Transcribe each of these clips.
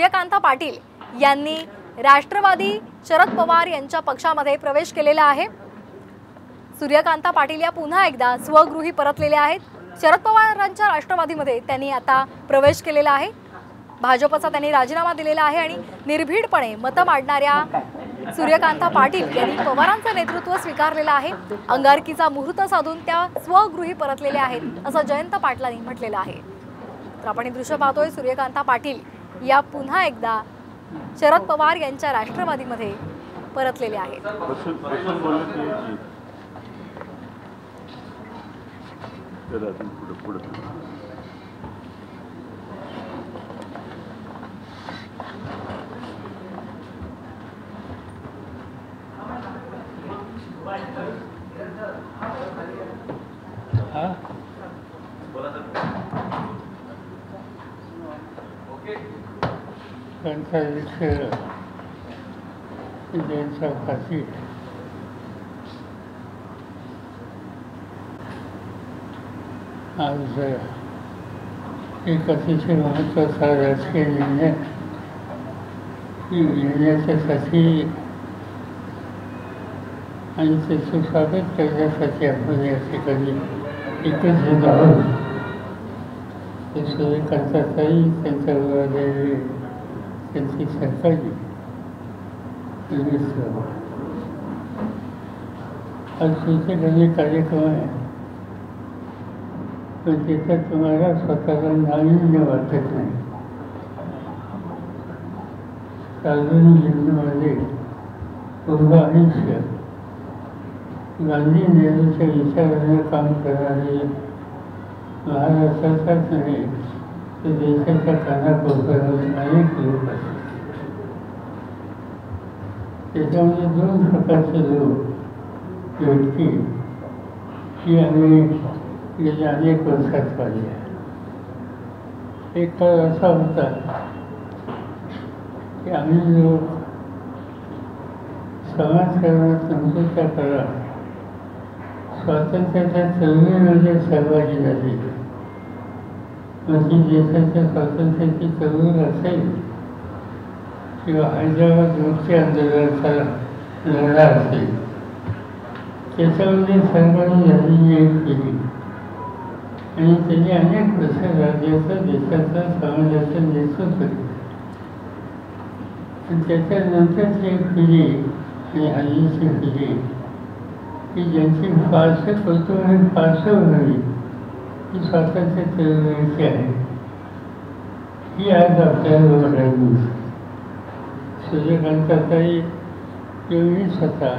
सूर्यकांता पाटील यांनी राष्ट्रवादी शरद पवार यांच्या पक्षामध्ये प्रवेश केलेला आहे। सूर्यकांता पाटील या पुन्हा एकदा स्वगृही परतलेले आहेत। शरद पवारांच्या राष्ट्रवादीमध्ये त्यांनी आता प्रवेश केलेला आहे। भाजपचा त्यांनी राजीनामा दिलेला आहे आणि निर्भीडपणे मत मांडणाऱ्या सूर्यकांता पाटील यांनी पवारांचं नेतृत्व स्वीकारलेलं आहे। अंगारकीचा मुहूर्त साधून त्या स्वगृही परतलेले आहेत असं जयंत पाटलांनी म्हटलेलं आहे। तर आपण हे दृश्य पाहतोय, सूर्यकांता पाटील या पुन्हा एकदा शरद पवार यांच्या राष्ट्रवादीमध्ये परतलेले आहेत। आज एक अतिशय महत्त्वाचा राजकीय निर्णय घेण्याच्यासाठी आणि त्याचं स्वागत करण्यासाठी आपण या ठिकाणी एकच झालो आहोत। ते सूर्यकांताताई, त्यांच्या विरोधात त्यांची सरकारी आज तुमच्याकडे कार्यक्रम आहे, पण त्याच्यात तुम्हाला स्वतःला नाविन्य वाटत नाही। सार्वजनिक जीवनामध्ये पूर्ण आयुष्य गांधी नेहरूच्या विचाराने काम करणारे महाराष्ट्राचाच नाही तर देशाच्या कानाकोपऱ्यावर अनेक लोक असतात। त्याच्यामध्ये दोन प्रकारचे लोक व्यक्ती ही आम्ही गेल्या अनेक वर्षात पाहिली आहे। एक काळ असा होता की आम्ही लोक समाजकारणात नंतरच्या काळात स्वातंत्र्याच्या चळवळीमध्ये सहभागी झाली। म्हणजे देशाच्या स्वातंत्र्याची चळवळ असेल किंवा हैदराबाद मुक्ती आंदोलनाचा लढा असेल, त्याच्यामध्ये सहभागी झालेली एक पिढी आणि त्यांनी अनेक वर्ष राज्याचं, देशाचं, समाजाचं नेतृत्व केलं। आणि त्याच्यानंतरची एक पिढी आणि हल्लीची पिढी की ज्यांची फारसं कौतुक आणि फारसं होणारी ही स्वातंत्र्य चळवळीची आहे, ही आज आपल्याला बघायला सूर्यकांताताई किंवा स्वतः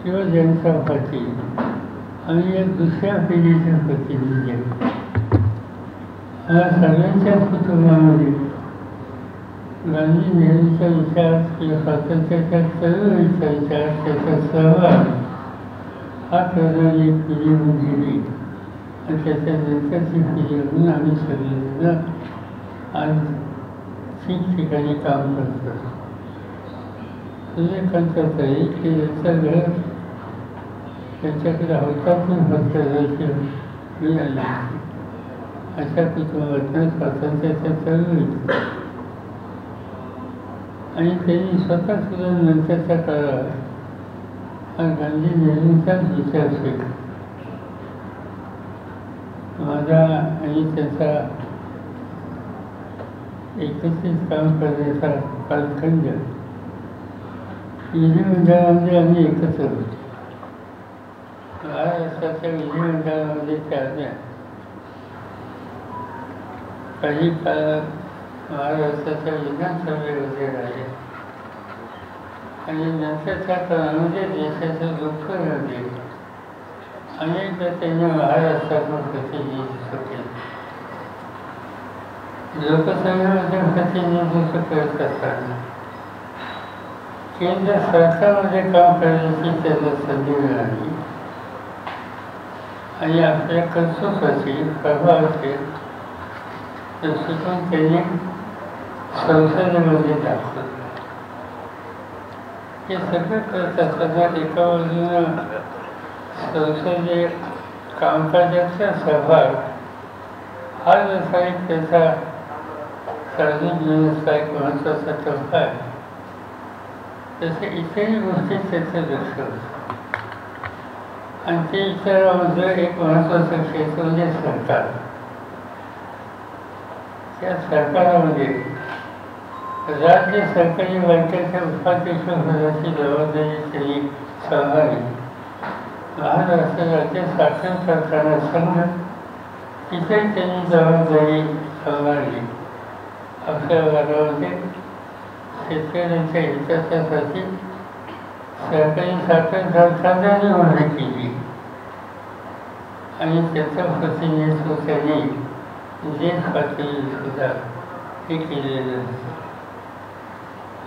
किंवा जनता पार्टी आणि या दुसऱ्या पिढीचे प्रतिनिधी आहेत। या सगळ्यांच्याच कुटुंबामध्ये गांधी नेहरूचा विचार किंवा स्वातंत्र्याच्या चळवळीचा विचार, त्याचा सहभाग हा करणारी एक पिढी होऊन गेली आणि त्याच्यानंतरची पिढी म्हणून आम्ही सगळेजण आज ठिकठिकाणी काम करतो। सूर्यकांताताई की यांचं घर त्यांच्याकडे हौतातून फक्त मिळाली अशा कुटुंबातून स्वातंत्र्याच्या चळवळीत आणि त्यांनी स्वतः सुद्धा नंतरच्या काळात गांधी नेहरूंचाच विचार केला। माझा आणि त्याचा एकत्रित काम करण्याचा कालखंड विधिमंडळामध्ये आम्ही एकत्र होतो। महाराष्ट्राच्या विधिमंडळामध्ये त्या काही काळात महाराष्ट्राच्या विधानसभेमध्ये राहिले आणि नंतरच्या काळामध्ये देशाचं लोकसभेमध्ये अनेकदा त्यांनी महाराष्ट्रातून प्रतिनिधित्व केलं। लोकसभेमध्ये प्रतिनिधित्व करत असताना केंद्र सरकारमध्ये काम करण्याची त्यांना संधी मिळाली आणि आपल्या कर्तृत्वाची प्रभावाची दृष्टिकोन त्यांनी संसदेमध्ये दाखवलं। हे सगळं करत असताना एका बाजूनं संसदीय कामकाजाचा सहभाग हा जसा एक त्याचा सार्वजनिक व्यवस्था एक महत्त्वाचा टप्पा आहे, तसे इतरही गोष्टीत त्याचं लक्ष असतं. आणि ते इतरांमध्ये एक महत्त्वाचं क्षेत्र म्हणजे सरकार. त्या सरकारामध्ये राज्य सरकारी बँकेच्या उपाध्यक्ष पदाची जबाबदारी त्यांनी सांभाळली. महाराष्ट्र राज्य शासन कारखाना संघ तिथे त्यांनी जबाबदारी सांभाळली. आपल्या भागामध्ये शेतकऱ्यांच्या हितासाठी सरकारी साखर कारखान्याने उभी केली आणि त्याचं प्रतिनिधित्व त्यांनी देश पातळीवर सुद्धा हे केलेलं असतं.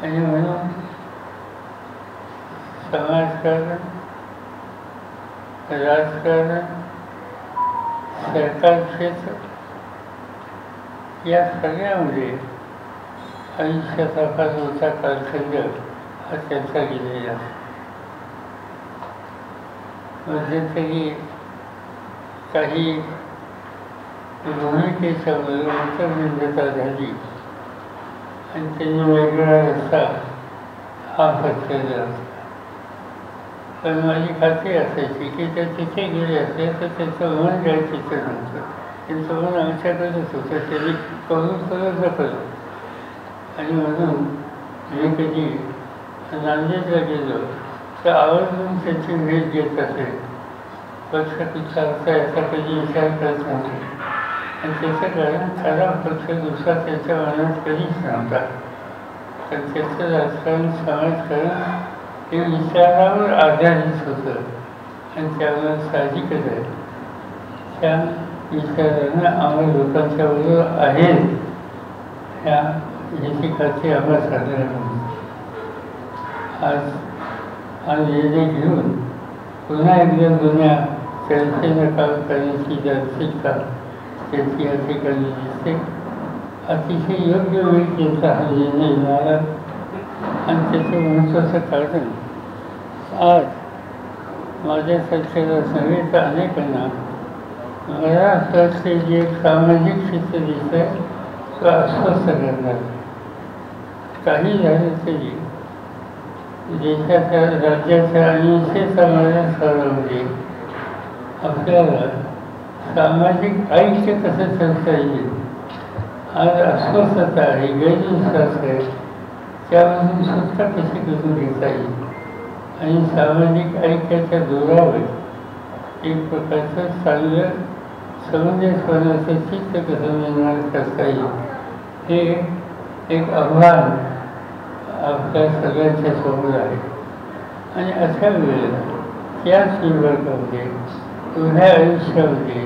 आणि म्हणून समाजकारण, राजकारण, सरकार क्षेत्र या सगळ्यामध्ये आयुष्याचा फार मोठा कालखंड हा त्यांचा गेलेला आहे. मध्यंतरी काही भूमिकेच्या मतभिन्नता झाली आणि त्यांनी वेगळा रस्ता हा पत्करला होता. पण माझी खात्री असायची की ते तिथे गेले असते तर त्याचं मन काय तिथं नव्हतं. त्यांचं मन आमच्याकडेच होतं. त्यांनी करून करू. आणि म्हणून मी कधी नांदेडला गेलो तर आवर्जून त्याची भेट घेत असेल. पक्ष कुठचा होता याचा कधी विचार करत नव्हते. आणि त्याचं कारण खरा पक्ष दुसरा त्याच्या मनात कधीच नव्हता. तर त्याचं राजकारण, समाजकारण हे विचारावर आधारित होतं. आणि त्यामुळे साहजिकच आहे त्या विचारांना आम्हा लोकांच्या बरोबर आहेत ह्या याची खात्री आम्हाला साधारण होती. आज निर्णय घेऊन पुन्हा एकदा जुन्या चर्चेनं काम करण्याची जागतिकता त्याची या ठिकाणी दिसते. अतिशय योग्य वेळ त्यांचा हा निर्णय मिळाला. आणि त्याचं महत्त्वाचं कारण आज माझ्यासारख्या नव्हे तर अनेकांना मला असं वाटते जे एक सामाजिक क्षेत्र दिसतं आहे तो अस्वस्थ करणार. काही झालं तरी देशाच्या, राज्याच्या आणि विशेष समाजामध्ये आपल्याला सामाजिक आयुष्य कसं चालता येईल, आज अस्वस्थता आहे, गैरविश्वास आहे, त्यामधून सुद्धा कशी करून घेता येईल आणि सामाजिक ऐक्याच्या जोरावर एक प्रकारचं चांगलं समंजसपणाचं चित्त कसं निर्माण करता येईल हे एक आव्हान आपल्या सगळ्यांच्या समोर आहे. आणि अशा वेळेला त्याच विभागामध्ये उभ्या आयुष्यामध्ये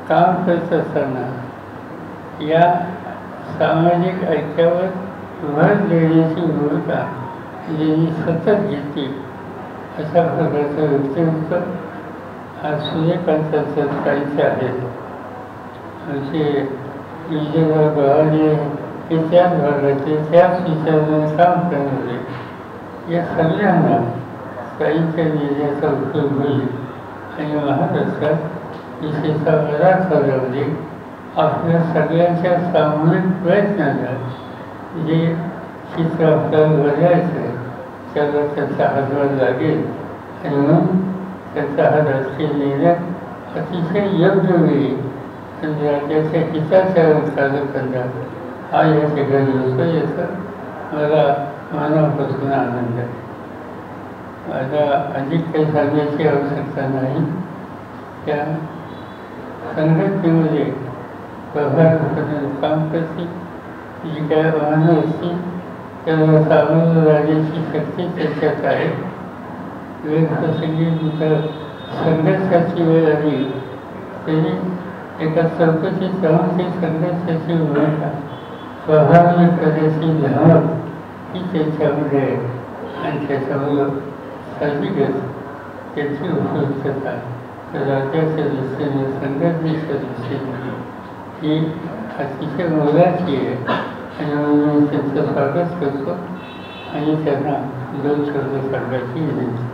काम करत असताना या सामाजिक ऐक्यावर भर देण्याची भूमिका ज्यांनी सतत घेतली अशा प्रकारचं व्यक्तिमत्व आज सूर्यकांताचं काहीचे आहेत. म्हणजे विजयराव गव्हाणे हे त्याच भागाचे, त्याच विचाराने काम करणारे या सगळ्यांना काहीच्या निर्णयाचा उपयोग होईल. आणि महाराष्ट्रात विशेषतः मराठवाड्यामध्ये आपल्या सगळ्यांच्या सामूहिक प्रयत्नांना जे चित्र आपल्याला बघायचं आहे त्याला त्याचा हातभार लागेल. आणि म्हणून त्याचा हा राजकीय निर्णय अतिशय योग्य वेळी आणि राज्याच्या हिताच्या कार्य करणार हा या ठिकाणी होतो. याचा मला मनापासून आनंद आहे. आता अधिक काही सांगण्याची आवश्यकता नाही. त्या संघटनेमध्ये प्रभावीपणे काम करतील. जी काय आव्हानं असतील त्याला सामोरं जाण्याची शक्ती त्याच्यात आहे. वेगप्रसंगी जर संघर्षाची वेळ आली तरी एका चौकशीत राहून ती संघर्षाची भूमिका प्रभावी करण्याची धमक ही त्याच्यामध्ये आहे. आणि त्याच्यामुळं साहजिकच त्याची उपयुक्तता राज्याच्या दृष्टीने, संघटनेच्या दृष्टीने ही अतिशय मोलाची आहे. आणि म्हणून त्यांचं स्वागत करतो आणि त्यांना दोन शब्द सांगायची विनंती.